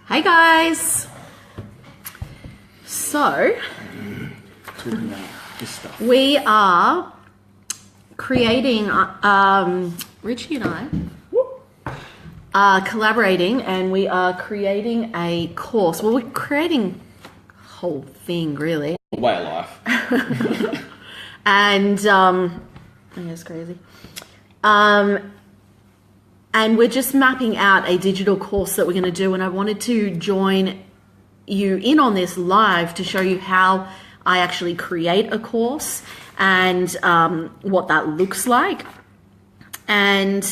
Hey guys! So, Talking about this stuff. we are creating, Richie and I are collaborating and we are creating a course. Well, we're creating a whole thing really. Way of life. And, it's crazy. And we're just mapping out a digital course that we're going to do. And I wanted to join you in on this live to show you how I actually create a course and what that looks like. And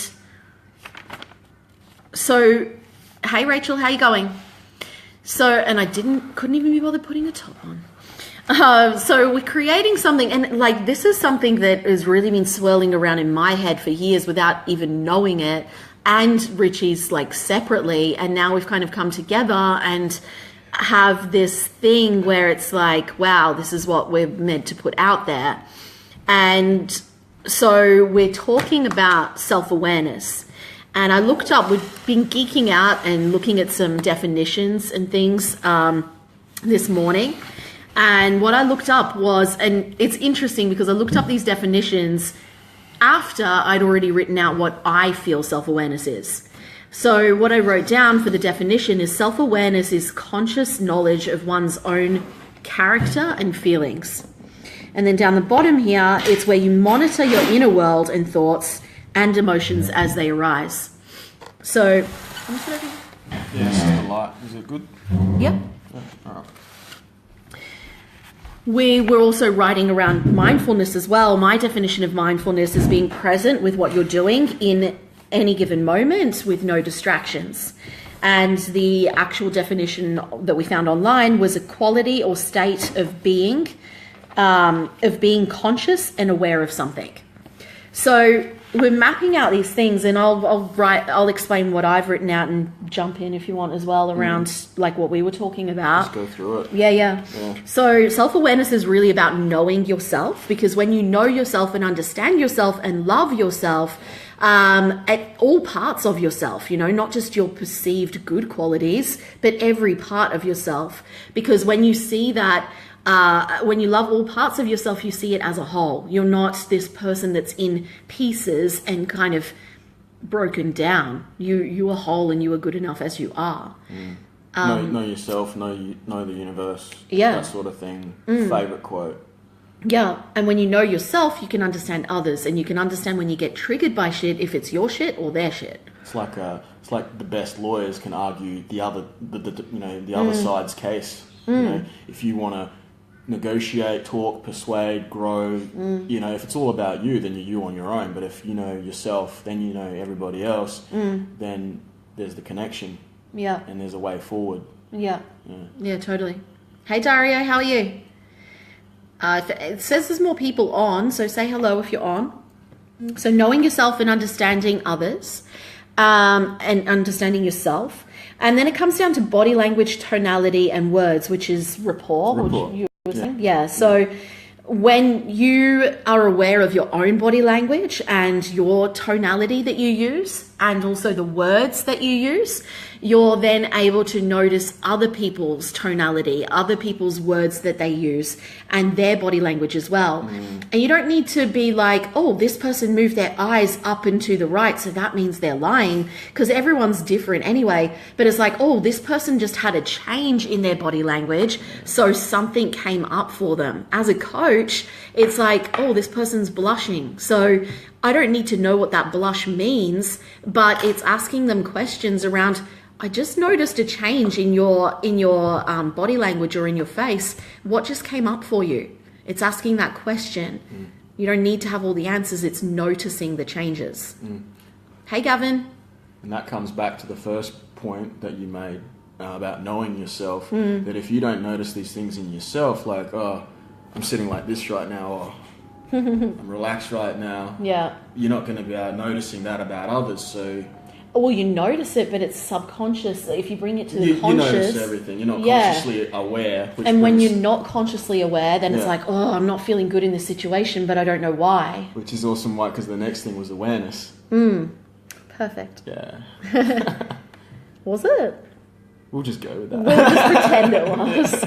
so, hey Rachel, how you going? So, and I couldn't even be bothered putting a top on. So we're creating something, and like this is something that has really been swirling around in my head for years without even knowing it, and Richie's like separately, and now we've kind of come together and have this thing where it's like, wow, this is what we're meant to put out there. And so we're talking about self-awareness. And I looked up, we've been geeking out and looking at some definitions and things this morning. And what I looked up was, and it's interesting because I looked up these definitions after I'd already written out what I feel self-awareness is. So what I wrote down for the definition is self-awareness is conscious knowledge of one's own character and feelings. And then down the bottom here, it's where you monitor your inner world and thoughts and emotions as they arise. So, Yeah, this is the light. Is it good? yep. Yeah. All right. We were also writing around mindfulness as well. My definition of mindfulness is being present with what you're doing in any given moment with no distractions. And the actual definition that we found online was a quality or state of being conscious and aware of something. So we're mapping out these things, and I'll explain what I've written out and jump in if you want as well around like what we were talking about. Let's go through it. Yeah. So self-awareness is really about knowing yourself, because when you know yourself and understand yourself and love yourself, at all parts of yourself, not just your perceived good qualities, but every part of yourself. Because when you see that, when you love all parts of yourself, you see it as a whole. You're not this person that's in pieces and kind of broken down. You are whole and you are good enough as you are. Know yourself, know the universe. Yeah. That sort of thing. Favorite quote. Yeah, and when you know yourself, you can understand others, and you can understand when you get triggered by shit, if it's your shit or their shit. It's like the best lawyers can argue the other side's case. If you want to negotiate, talk, persuade, grow, if it's all about you, then you're you on your own. But if you know yourself, then you know everybody else. Then there's the connection. Yeah. And there's a way forward. Yeah, totally. Hey Dario, how are you? It says there's more people on, so say hello if you're on. So knowing yourself and understanding others, and understanding yourself. And then it comes down to body language, tonality, and words, which is rapport. Which you were saying? Yeah. So when you are aware of your own body language and your tonality that you use, and also the words that you use, you're then able to notice other people's tonality, other people's words that they use, and their body language as well. And you don't need to be like, oh, this person moved their eyes up and to the right, so that means they're lying, because everyone's different anyway. But it's like, oh, this person just had a change in their body language, so something came up for them. As a coach, it's like, oh, this person's blushing, so I don't need to know what that blush means, but it's asking them questions around, I just noticed a change in your body language or in your face. What just came up for you? It's asking that question. You don't need to have all the answers. It's noticing the changes. Hey, Gavin. And that comes back to the first point that you made about knowing yourself, that if you don't notice these things in yourself, like, oh, I'm sitting like this right now, or I'm relaxed right now. Yeah. You're not going to be noticing that about others. So, well, you notice it, but it's subconscious. If you bring it to the conscious, you notice everything. You're not consciously aware. And when you're not consciously aware, then it's like, oh, I'm not feeling good in this situation, but I don't know why. Which is awesome, right? Because the next thing was awareness. Perfect. Yeah. Was it? We'll just go with that. We'll just pretend it was.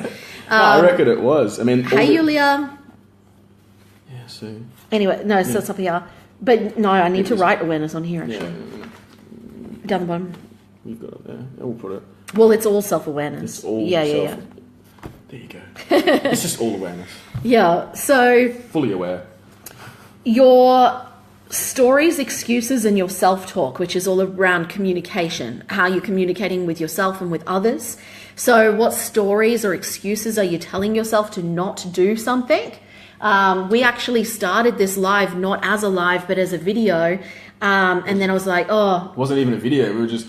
No, I reckon it was. I mean, Hey, Yulia. Yeah, so... Anyway, no, so it's up here. But no, I need to was- write awareness on here, actually. Yeah, Down the bottom. you've got it there. Yeah, we'll put it. Well, it's all self-awareness. It's all yeah. There you go. It's just all awareness. Yeah, so Fully aware. your stories, excuses, and your self-talk, which is all around communication, how you're communicating with yourself and with others. So what stories or excuses are you telling yourself to not do something? We actually started this live, not as a live, but as a video. And then I was like, oh, It wasn't even a video. We were just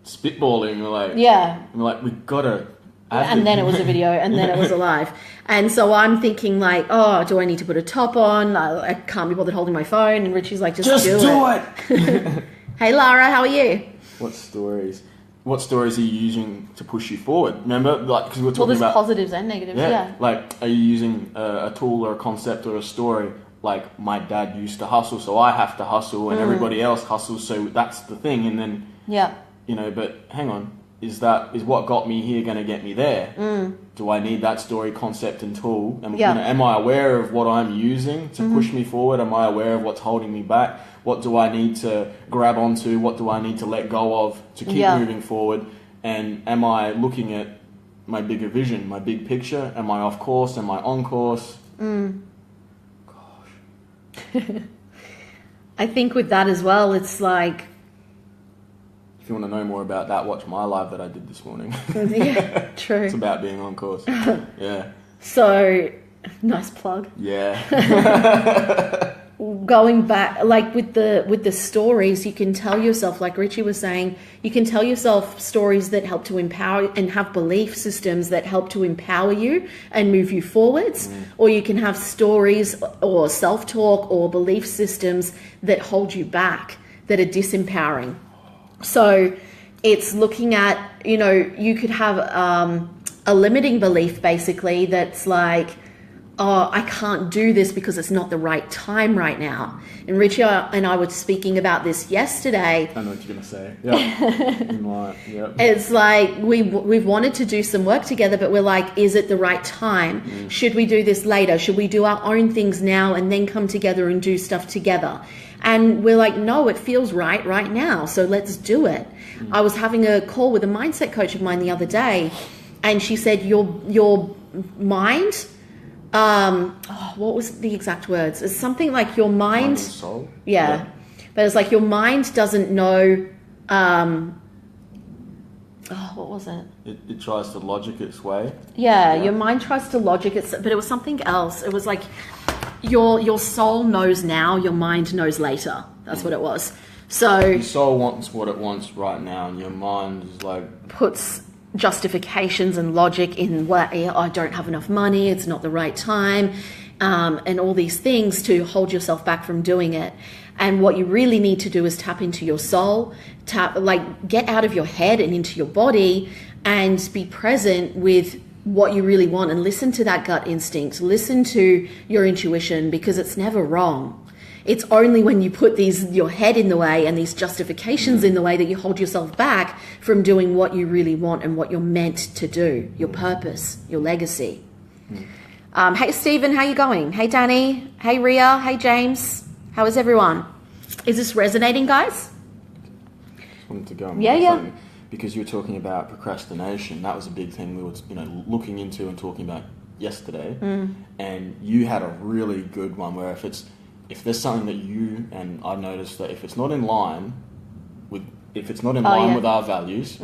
spitballing. yeah. We're like, we gotta. And then it was a video, and then it was a live. And so I'm thinking like, oh, do I need to put a top on? I can't be bothered holding my phone. And Richie's like, just do it. Hey, Lara, how are you? What stories? What stories are you using to push you forward? Remember, like, because we were Well, talking there's about positives and negatives, yeah. Like, are you using a tool or a concept or a story? Like, my dad used to hustle, so I have to hustle, and everybody else hustles, so that's the thing. And then, Yeah. but hang on, is what got me here going to get me there? Do I need that story, concept, and tool? And Yeah. am I aware of what I'm using to push me forward? Am I aware of what's holding me back? What do I need to grab onto? What do I need to let go of to keep Yeah. moving forward? And am I looking at my bigger vision, my big picture? Am I off course? Am I on course? I think with that as well, it's like, If you want to know more about that, watch my live that I did this morning. yeah, true. It's about being on course. Yeah. So, nice plug. Yeah. Going back, like with the stories, you can tell yourself, like Richie was saying, you can tell yourself stories that help to empower and have belief systems that help to empower you and move you forwards. Or you can have stories or self-talk or belief systems that hold you back, that are disempowering. So it's looking at, you could have a limiting belief basically that's like, oh, I can't do this because it's not the right time right now. And Richie and I were speaking about this yesterday. I know what you're going to say. Yeah. Yep. It's like we've wanted to do some work together, but we're like, is it the right time? Should we do this later? Should we do our own things now and then come together and do stuff together? And we're like, no, it feels right now. So let's do it. I was having a call with a mindset coach of mine the other day, and she said, your mind, what was the exact words? It's something like your mind and soul. Yeah. But it's like your mind doesn't know, what was it? It tries to logic its way. Yeah, your mind tries to logic it, but it was something else. It was like your soul knows now, your mind knows later. That's what it was. So Your soul wants what it wants right now, and your mind is like... puts justifications and logic in what, I don't have enough money, it's not the right time, and all these things to hold yourself back from doing it. And what you really need to do is tap into your soul, get out of your head and into your body and be present with what you really want, and listen to that gut instinct, listen to your intuition, because it's never wrong. It's only when you put your head in the way and these justifications in the way that you hold yourself back from doing what you really want and what you're meant to do, your purpose, your legacy. Hey, Stephen, how you going? Hey, Danny. Hey, Ria. Hey, James. How is everyone? Is this resonating, guys? Just wanted to go on Yeah, with yeah. something, because you were talking about procrastination. That was a big thing we were looking into and talking about yesterday. And you had a really good one where if there's something that you, and I've noticed that if it's not in line with with our values,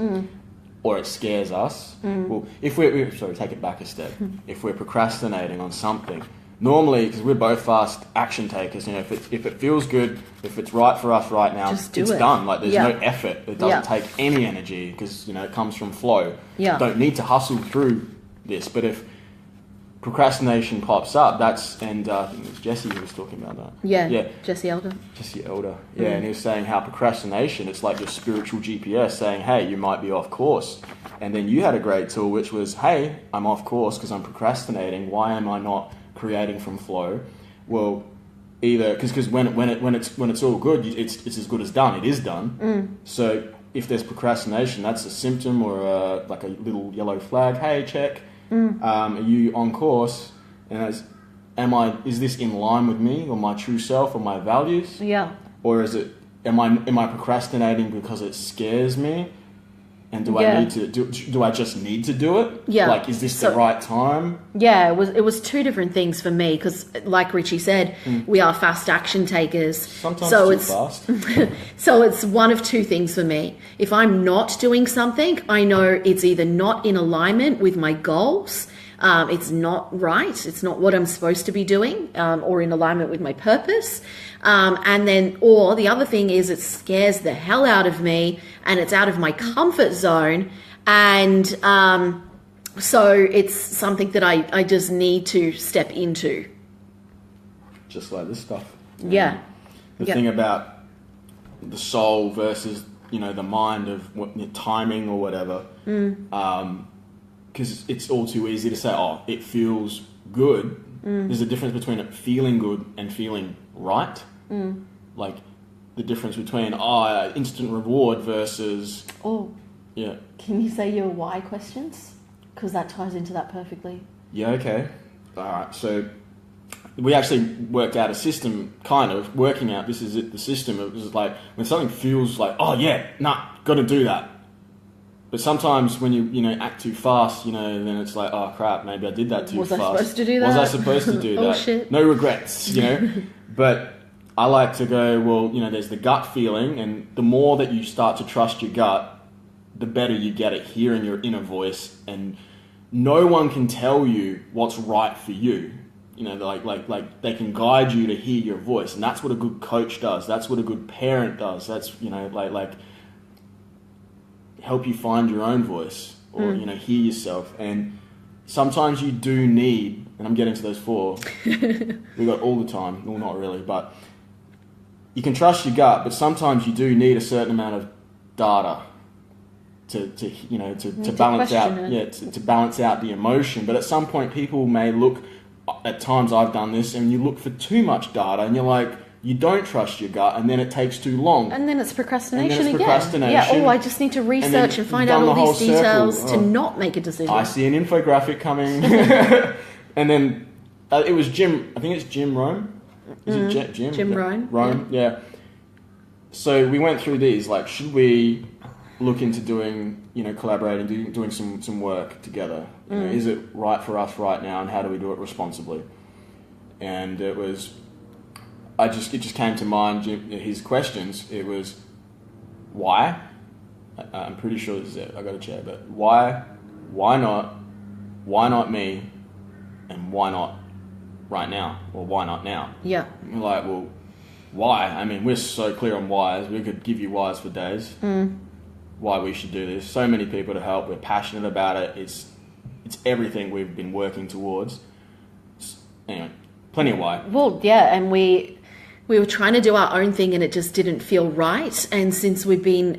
or it scares us, well, take it back a step. If we're procrastinating on something, normally, because we're both fast action takers, if it feels good, if it's right for us right now, Just do it's it. done. Like, there's Yeah. no effort. It doesn't take any energy, because it comes from flow. Yeah. Don't need to hustle through this. But if procrastination pops up, I think it was Jesse who was talking about that. Yeah. Jesse Elder. Jesse Elder. Yeah, and he was saying how procrastination, it's like your spiritual GPS saying, hey, you might be off course. And then you had a great tool, which was, hey, I'm off course because I'm procrastinating. Why am I not creating from flow? Well, either because when it's all good, it's as good as done. It is done. So if there's procrastination, that's a symptom or like a little yellow flag. Hey, check. Are you on course? And is this in line with me or my true self or my values? Yeah. Or is it, am I procrastinating because it scares me? And do I need to do I just need to do it? Yeah. Like, is this the right time? Yeah, it was two different things for me because, like Richie said, we are fast action takers. Sometimes so too fast. So it's one of two things for me. If I'm not doing something, I know it's either not in alignment with my goals, it's not right, it's not what I'm supposed to be doing, or in alignment with my purpose. Or the other thing is it scares the hell out of me and it's out of my comfort zone. And so it's something that I just need to step into. Just like this stuff. Yeah. The thing about the soul versus, the mind of timing or whatever. Because it's all too easy to say, oh, it feels good. There's a difference between it feeling good and feeling right. Like the difference between instant reward versus Can you say your why questions? Because that ties into that perfectly. Yeah, okay. All right. So we actually worked out a system, kind of working out, this is it, the system. It was like when something feels like, got to do that. But sometimes when you act too fast, then it's like, oh crap, maybe I did that too fast. Was I supposed to do that? Was I supposed to do that? Oh shit. No regrets, But I like to go, well, there's the gut feeling, and the more that you start to trust your gut, the better you get at hearing your inner voice, and no one can tell you what's right for you. Like they can guide you to hear your voice, and that's what a good coach does. That's what a good parent does. That's like help you find your own voice, or hear yourself. And sometimes you do need, and I'm getting to those 4. We got all the time. Well, not really, but you can trust your gut, but sometimes you do need a certain amount of data to balance out to balance out the emotion. But at some point, people may look. At times, I've done this, and you look for too much data, and you're like, you don't trust your gut, and then it takes too long. And then it's procrastination again. Yeah, I just need to research and find out all these details to not make a decision. I see an infographic coming. And then it was Jim, I think it's Jim Rohn. Is it Jim? Jim Rohn. Rohn, yeah. So we went through these, like, should we look into doing, collaborating, doing some work together? Is it right for us right now, and how do we do it responsibly? And it just came to mind, his questions. It was, why? I'm pretty sure this is it. I got to check, but why not me, and why not right now, or why not now? Yeah. We're like, well, why? I mean, we're so clear on whys. We could give you whys for days. Why we should do this. So many people to help. We're passionate about it. It's everything we've been working towards. Anyway, plenty of why. Well, yeah, and we were trying to do our own thing and it just didn't feel right. And since we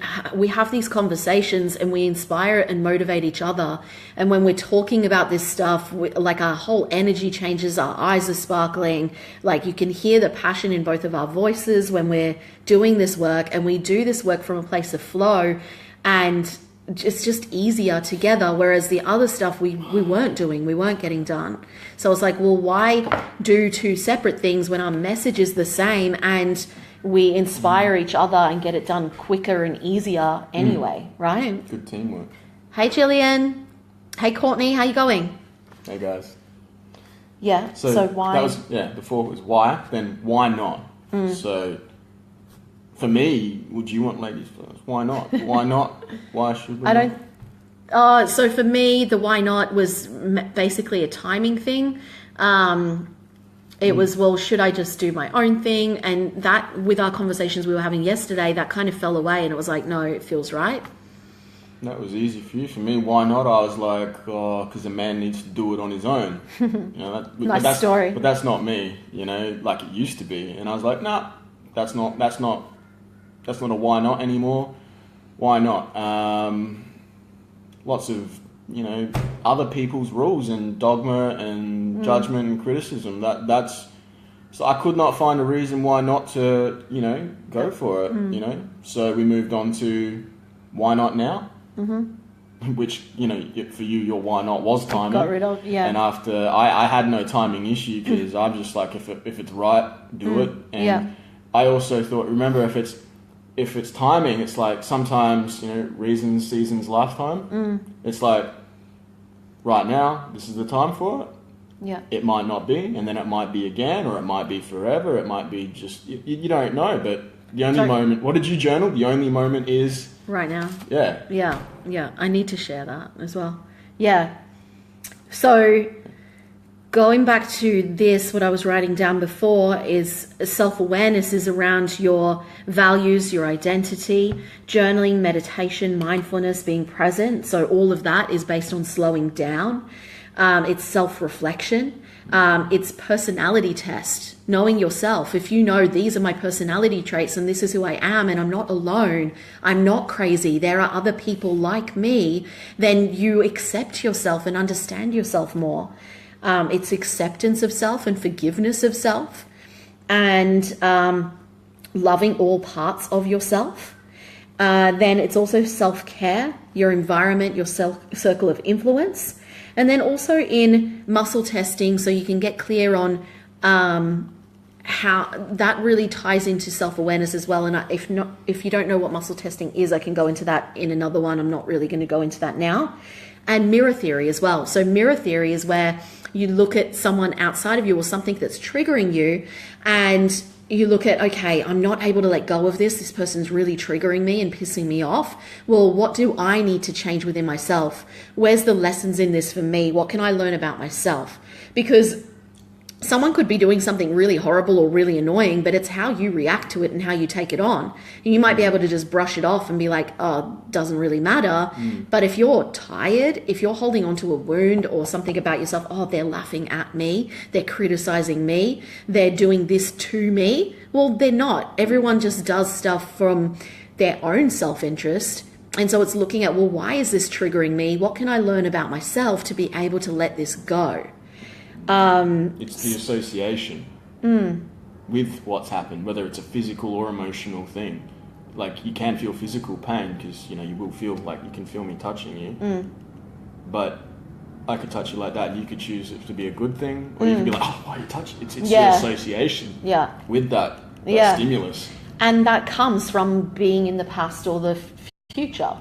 have these conversations and we inspire and motivate each other. And when we're talking about this stuff, like our whole energy changes, our eyes are sparkling. Like you can hear the passion in both of our voices when we're doing this work, and we do this work from a place of flow, and it's just easier together, whereas the other stuff we weren't doing, we weren't getting done. So it's like, well, why do two separate things when our message is the same and we inspire each other and get it done quicker and easier anyway, right? Good teamwork. Hey, Jillian. Hey, Courtney. How you going? Hey, guys. Yeah, so why? That was, before it was why, then why not? So for me, would you want ladies first? Why not? Why not? Why should we? I don't. So for me, the why not was basically a timing thing. It was, well, should I just do my own thing? And that, with our conversations we were having yesterday, that kind of fell away, and it was like, no, it feels right. That was easy for you. For me, why not? I was like, because a man needs to do it on his own. Nice story. But that's not me, like it used to be. And I was like, nah, that's not a why not anymore. Why not? Lots of, other people's rules and dogma and judgment and criticism. So I could not find a reason why not to, go for it, So we moved on to why not now? Mm-hmm. Which, you know, for you, your why not was timing. Got rid of, yeah. And after, I had no timing issue because I'm just like, if it's right, do it. And I also thought, remember, if it's timing, it's like sometimes, you know, reasons, seasons, lifetime. It's like, right now, this is the time for it. Yeah. It might not be, and then it might be again, or it might be forever. It might be just, you don't know, but the only moment, what did you journal? The only moment is... Right now. Yeah. Yeah. I need to share that as well. Yeah. So going back to this, what I was writing down before is self-awareness is around your values, your identity, journaling, meditation, mindfulness, being present. So all of that is based on slowing down. It's self-reflection. It's personality test, knowing yourself. If you know these are my personality traits and this is who I am and I'm not alone, I'm not crazy, there are other people like me, then you accept yourself and understand yourself more. It's acceptance of self and forgiveness of self and loving all parts of yourself. Then it's also self-care, your environment, your circle of influence. And then also in muscle testing, so you can get clear on how that really ties into self-awareness as well. And if you don't know what muscle testing is, I can go into that in another one. I'm not really going to go into that now. And mirror theory as well. So mirror theory is where you look at someone outside of you or something that's triggering you and you look at, okay, I'm not able to let go of this. This person's really triggering me and pissing me off. Well, what do I need to change within myself? Where's the lessons in this for me? What can I learn about myself? Because someone could be doing something really horrible or really annoying, but it's how you react to it and how you take it on. And you might be able to just brush it off and be like, oh, doesn't really matter. But if you're tired, if you're holding on to a wound or something about yourself, oh, they're laughing at me, they're criticizing me, they're doing this to me. Well, they're not. Everyone just does stuff from their own self-interest. And so it's looking at, well, why is this triggering me? What can I learn about myself to be able to let this go? It's the association with what's happened, whether it's a physical or emotional thing. Like, you can feel physical pain because, you know, you will feel like you can feel me touching you. But I could touch you like that. You could choose it to be a good thing, or you could be like, oh, why are you touching? It's your association with that stimulus. And that comes from being in the past or the future.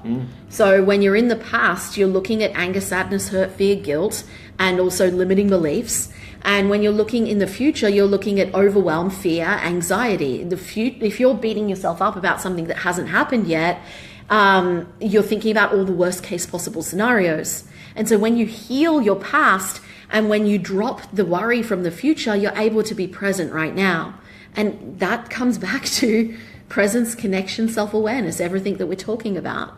So when you're in the past, you're looking at anger, sadness, hurt, fear, guilt, and also limiting beliefs. And when you're looking in the future, you're looking at overwhelm, fear, anxiety. If you're beating yourself up about something that hasn't happened yet, you're thinking about all the worst case possible scenarios. And so when you heal your past and when you drop the worry from the future, you're able to be present right now. And that comes back to presence, connection, self-awareness, everything that we're talking about.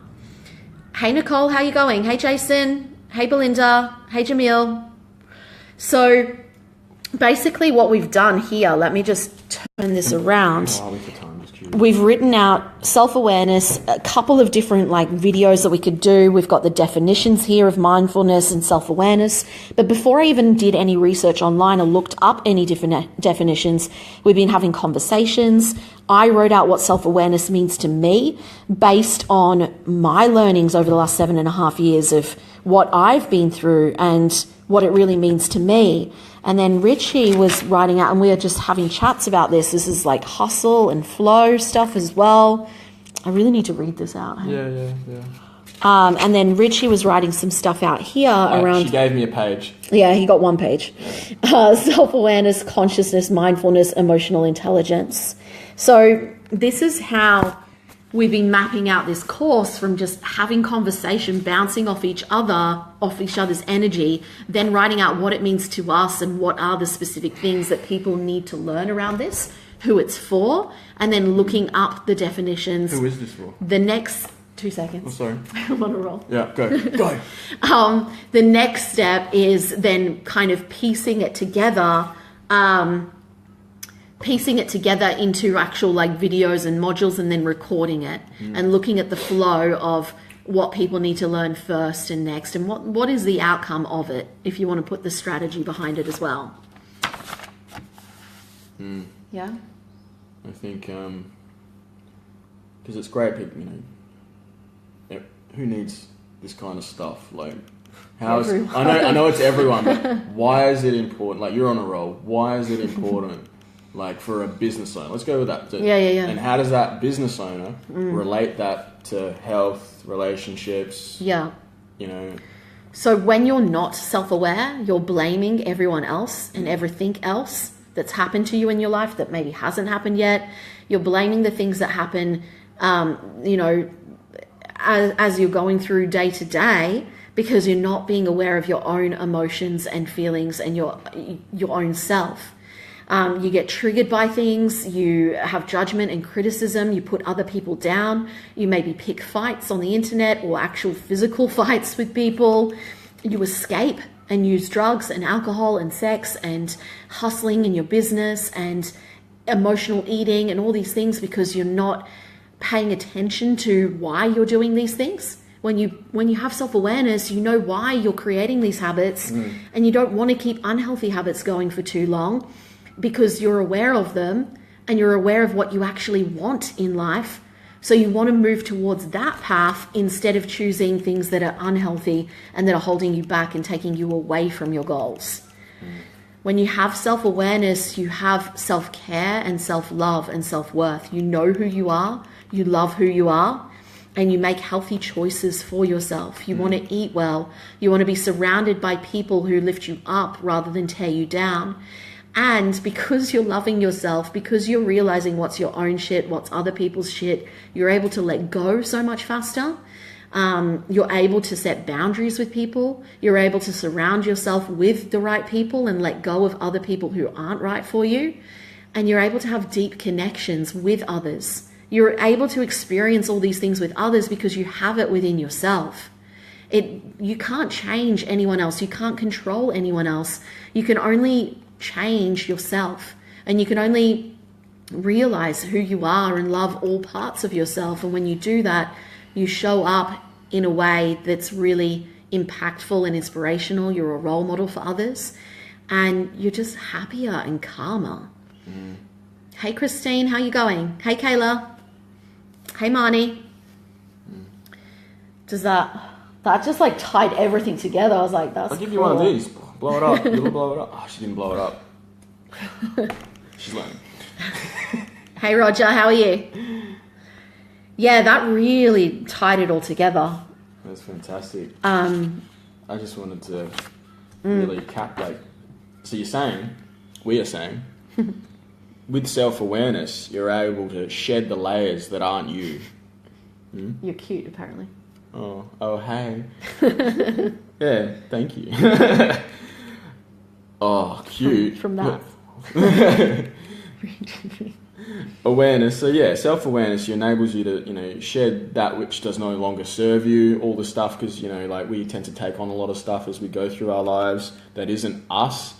Hey, Nicole, how you going? Hey, Jason. Hey, Belinda. Hey, Jamil. So basically what we've done here, let me just turn this around. We've written out self-awareness, a couple of different videos that we could do. We've got the definitions here of mindfulness and self-awareness. But before I even did any research online or looked up any different definitions, we've been having conversations. I wrote out what self-awareness means to me based on my learnings over the last 7.5 years of what I've been through and what it really means to me. And then Richie was writing out, and we are just having chats about this. This is like hustle and flow stuff as well. I really need to read this out. Yeah. And then Richie was writing some stuff out here around... She gave me a page. Yeah, he got one page. Self-awareness, consciousness, mindfulness, emotional intelligence. So this is how we've been mapping out this course, from just having conversation, bouncing off each other's energy, then writing out what it means to us and what are the specific things that people need to learn around this, who it's for, and then looking up the definitions. Who is this for? The next 2 seconds. Oh, sorry. I'm on a roll. Yeah, go. The next step is then kind of piecing it together into actual videos and modules, and then recording it and looking at the flow of what people need to learn first and next, and what is the outcome of it, if you want to put the strategy behind it as well. Yeah? I think, because it's great, people, who needs this kind of stuff? Like, how's Everyone. I know it's everyone, but why is it important? Like, you're on a roll. Why is it important? Like, for a business owner, let's go with that. Yeah. And how does that business owner relate that to health, relationships? Yeah. You know. So when you're not self-aware, you're blaming everyone else and everything else that's happened to you in your life that maybe hasn't happened yet. You're blaming the things that happen, as you're going through day to day, because you're not being aware of your own emotions and feelings and your own self. You get triggered by things, you have judgment and criticism, you put other people down, you maybe pick fights on the internet or actual physical fights with people, you escape and use drugs and alcohol and sex and hustling in your business and emotional eating and all these things because you're not paying attention to why you're doing these things. When you have self-awareness, you know why you're creating these habits and you don't want to keep unhealthy habits going for too long, because you're aware of them and you're aware of what you actually want in life. So you want to move towards that path instead of choosing things that are unhealthy and that are holding you back and taking you away from your goals. When you have self-awareness, you have self-care and self-love and self-worth. You know who you are, you love who you are, and you make healthy choices for yourself. You want to eat well. You want to be surrounded by people who lift you up rather than tear you down. And because you're loving yourself, because you're realizing what's your own shit, what's other people's shit, you're able to let go so much faster. You're able to set boundaries with people. You're able to surround yourself with the right people and let go of other people who aren't right for you. And you're able to have deep connections with others. You're able to experience all these things with others because you have it within yourself. You can't change anyone else. You can't control anyone else. You can only change yourself, and you can only realize who you are and love all parts of yourself. And when you do that, you show up in a way that's really impactful and inspirational. You're a role model for others, and you're just happier and calmer. Hey Christine, how you going? Hey Kayla. Hey Marnie. Does that just like tied everything together? I was like, that's I'll give cool. you one of these. Blow it up. You'll blow it up. Oh, she didn't blow it up. She's learning. Hey Roger, how are you? Yeah, that really tied it all together. That's fantastic. I just wanted to really so we are saying, with self-awareness, you're able to shed the layers that aren't you. You're cute, apparently. Oh, hey. Yeah, thank you. Oh, cute. From that. Awareness. So yeah, self-awareness enables you to, shed that which does no longer serve you, all the stuff, because, we tend to take on a lot of stuff as we go through our lives that isn't us.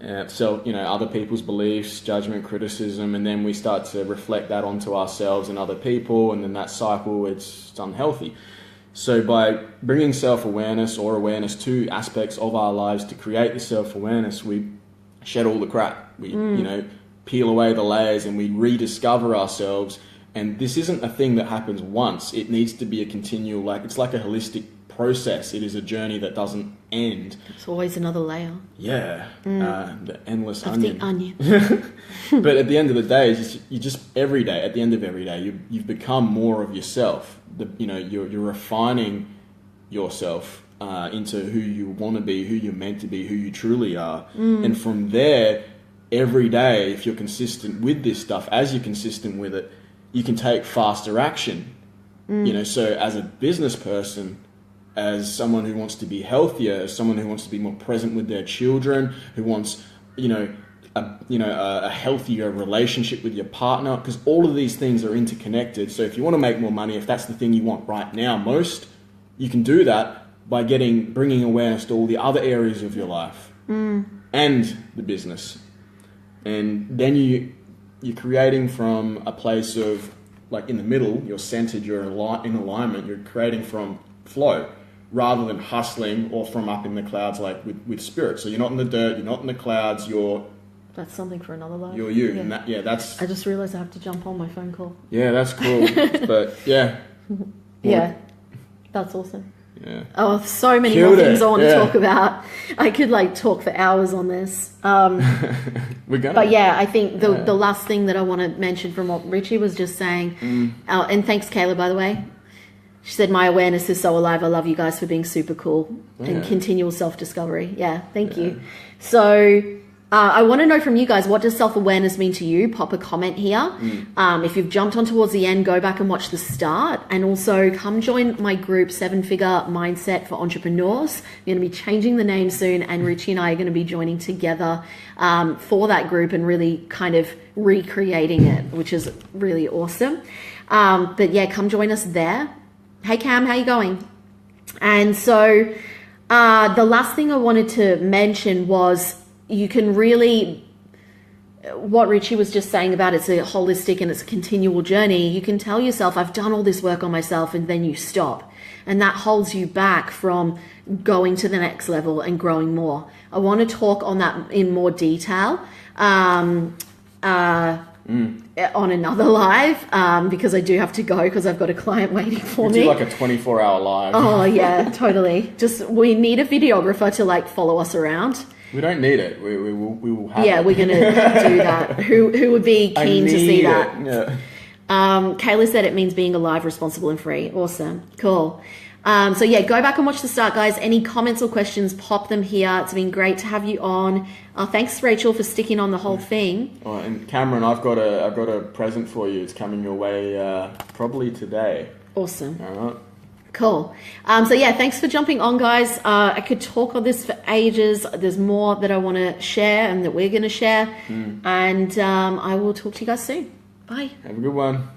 Other people's beliefs, judgment, criticism, and then we start to reflect that onto ourselves and other people, and then that cycle, it's unhealthy. So by bringing self-awareness or awareness to aspects of our lives to create the self-awareness, we shed all the crap. We, peel away the layers and we rediscover ourselves. And this isn't a thing that happens once. It needs to be a continual, it's like a holistic process. It is a journey that doesn't end. It's always another layer. Yeah, the endless onion. The onion. But at the end of the day, you just every day. At the end of every day, you've become more of yourself. You're refining yourself into who you want to be, who you're meant to be, who you truly are. And from there, every day, if you're consistent with this stuff, as you're consistent with it, you can take faster action. So as a business person, as someone who wants to be healthier, as someone who wants to be more present with their children, who wants, a healthier relationship with your partner, because all of these things are interconnected. So if you want to make more money, if that's the thing you want right now most, you can do that by bringing awareness to all the other areas of your life and the business. And then you're creating from a place of, in the middle, you're centered, you're in alignment, you're creating from flow, rather than hustling or from up in the clouds with spirit. So you're not in the dirt, you're not in the clouds, That's something for another life. You're you. Yeah. And that's... I just realised I have to jump on my phone call. Yeah, that's cool. But yeah. Yeah. That's awesome. Yeah. Oh, so many Killed more things it. I want to Yeah. talk about. I could like talk for hours on this. We're gonna. But yeah, I think the last thing that I want to mention from what Richie was just saying, and thanks Kayla, by the way. She said, my awareness is so alive. I love you guys for being super cool and continual self-discovery. Yeah, thank you. So I want to know from you guys, what does self-awareness mean to you? Pop a comment here. If you've jumped on towards the end, go back and watch the start. And also come join my group, 7-Figure Mindset for Entrepreneurs. We're going to be changing the name soon. And Richie and I are going to be joining together for that group and really kind of recreating it, which is really awesome. But yeah, come join us there. Hey Cam, how you going? And so the last thing I wanted to mention was you can really, what Richie was just saying about it's a holistic and it's a continual journey. You can tell yourself, I've done all this work on myself, and then you stop. And that holds you back from going to the next level and growing more. I want to talk on that in more detail. On another live because I do have to go because I've got a client waiting for me. Do like a 24-hour live. Oh yeah, totally. Just we need a videographer to like follow us around. We don't need it. We will have Yeah, it. we're gonna do that. Who would be keen to see that? Yeah. Kayla said it means being alive, responsible, and free. Awesome, cool. So yeah, go back and watch the start, guys. Any comments or questions, pop them here. It's been great to have you on. Thanks, Rachel, for sticking on the whole thing. Oh, and Cameron, I've got a present for you. It's coming your way probably today. Awesome. All right. Cool. So yeah, thanks for jumping on, guys. I could talk on this for ages. There's more that I want to share and that we're going to share. And I will talk to you guys soon. Bye. Have a good one.